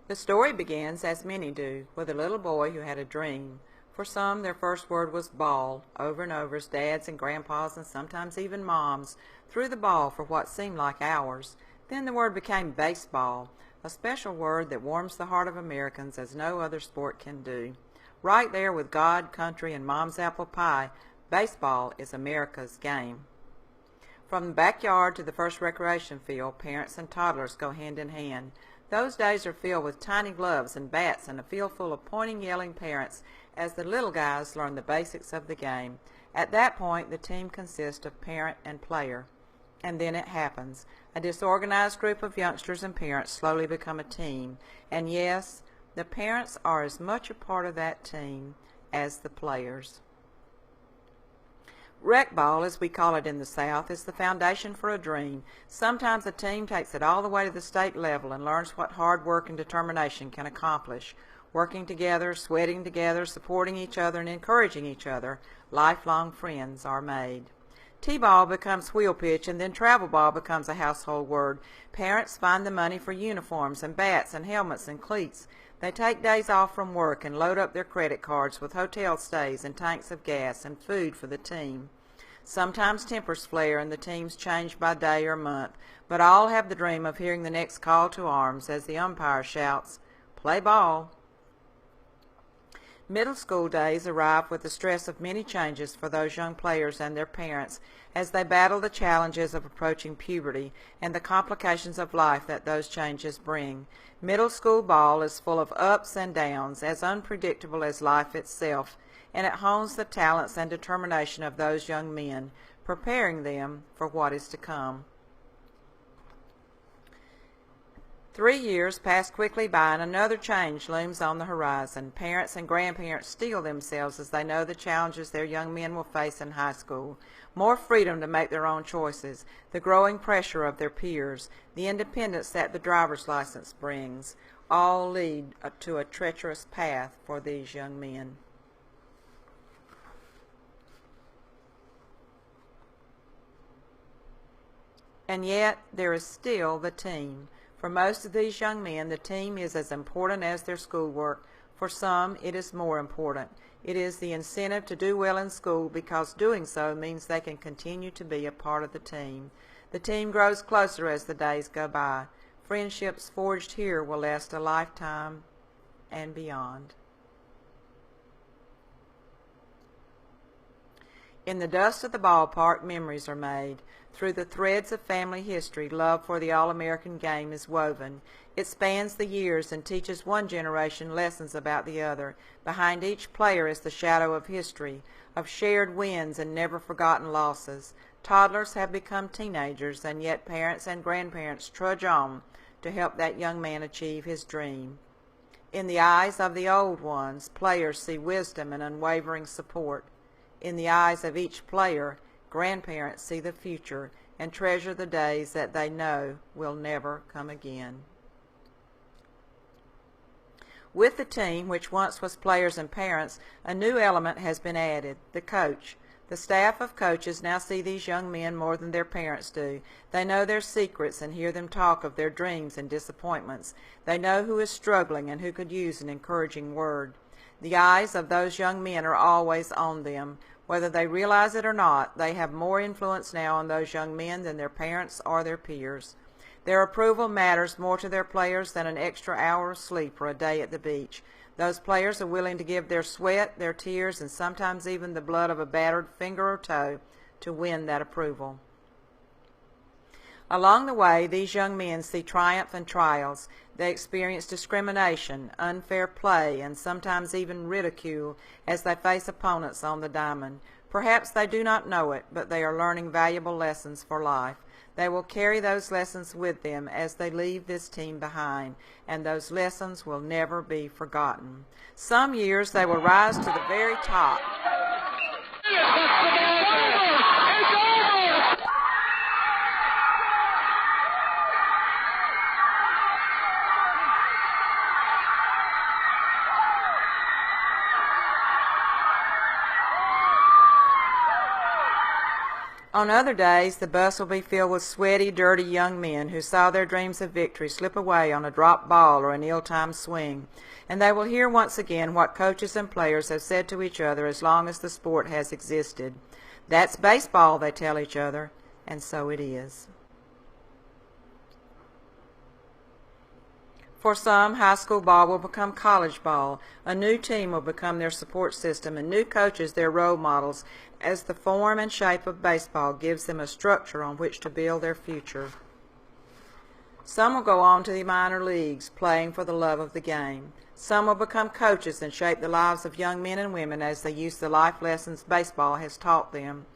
The story begins, as many do, with a little boy who had a dream. For some, their first word was ball, over and over as dads and grandpas and sometimes even moms threw the ball for what seemed like hours. Then the word became baseball, a special word that warms the heart of Americans as no other sport can do. Right there with God, country, and mom's apple pie, baseball is America's game. From the backyard to the first recreation field, parents and toddlers go hand in hand. Those days are filled with tiny gloves and bats and a field full of pointing, yelling parents as the little guys learn the basics of the game. At that point, the team consists of parent and player. And then it happens. A disorganized group of youngsters and parents slowly become a team. And yes, the parents are as much a part of that team as the players. Rec ball, as we call it in the South, is the foundation for a dream. Sometimes a team takes it all the way to the state level and learns what hard work and determination can accomplish. Working together, sweating together, supporting each other, and encouraging each other, lifelong friends are made. T-ball becomes wheel pitch, and then travel ball becomes a household word. Parents find the money for uniforms and bats and helmets and cleats. They take days off from work and load up their credit cards with hotel stays and tanks of gas and food for the team. Sometimes tempers flare and the teams change by day or month, but all have the dream of hearing the next call to arms as the umpire shouts, "Play ball." Middle school days arrive with the stress of many changes for those young players and their parents as they battle the challenges of approaching puberty and the complications of life that those changes bring. Middle school ball is full of ups and downs, as unpredictable as life itself, and it hones the talents and determination of those young men, preparing them for what is to come. 3 years pass quickly by and another change looms on the horizon. Parents and grandparents steel themselves as they know the challenges their young men will face in high school. More freedom to make their own choices, the growing pressure of their peers, the independence that the driver's license brings, all lead to a treacherous path for these young men. And yet there is still the team. For most of these young men, the team is as important as their schoolwork. For some, it is more important. It is the incentive to do well in school because doing so means they can continue to be a part of the team. The team grows closer as the days go by. Friendships forged here will last a lifetime and beyond. In the dust of the ballpark, memories are made. Through the threads of family history, love for the All-American game is woven. It spans the years and teaches one generation lessons about the other. Behind each player is the shadow of history, of shared wins and never forgotten losses. Toddlers have become teenagers, and yet parents and grandparents trudge on to help that young man achieve his dream. In the eyes of the old ones, players see wisdom and unwavering support. In the eyes of each player, grandparents see the future and treasure the days that they know will never come again. With the team, which once was players and parents, a new element has been added, the coach. The staff of coaches now see these young men more than their parents do. They know their secrets and hear them talk of their dreams and disappointments. They know who is struggling and who could use an encouraging word. The eyes of those young men are always on them. Whether they realize it or not, they have more influence now on those young men than their parents or their peers. Their approval matters more to their players than an extra hour of sleep or a day at the beach. Those players are willing to give their sweat, their tears, and sometimes even the blood of a battered finger or toe to win that approval. Along the way, these young men see triumph and trials. They experience discrimination, unfair play, and sometimes even ridicule as they face opponents on the diamond. Perhaps they do not know it, but they are learning valuable lessons for life. They will carry those lessons with them as they leave this team behind, and those lessons will never be forgotten. Some years they will rise to the very top. On other days, the bus will be filled with sweaty, dirty young men who saw their dreams of victory slip away on a dropped ball or an ill-timed swing, and they will hear once again what coaches and players have said to each other as long as the sport has existed. "That's baseball," they tell each other, and so it is. For some, high school ball will become college ball. A new team will become their support system, and new coaches their role models, as the form and shape of baseball gives them a structure on which to build their future. Some will go on to the minor leagues, playing for the love of the game. Some will become coaches and shape the lives of young men and women as they use the life lessons baseball has taught them.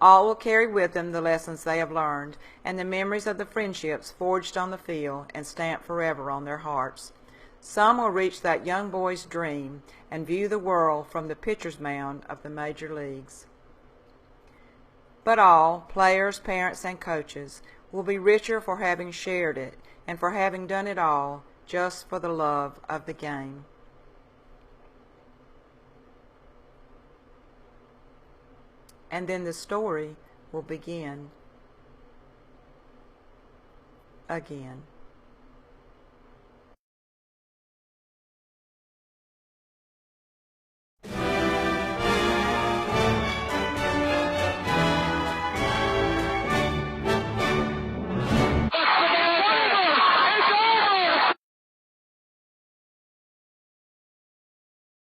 All will carry with them the lessons they have learned, and the memories of the friendships forged on the field and stamped forever on their hearts. Some will reach that young boy's dream and view the world from the pitcher's mound of the major leagues. But all, players, parents, and coaches, will be richer for having shared it and for having done it all just for the love of the game. And then the story will begin again.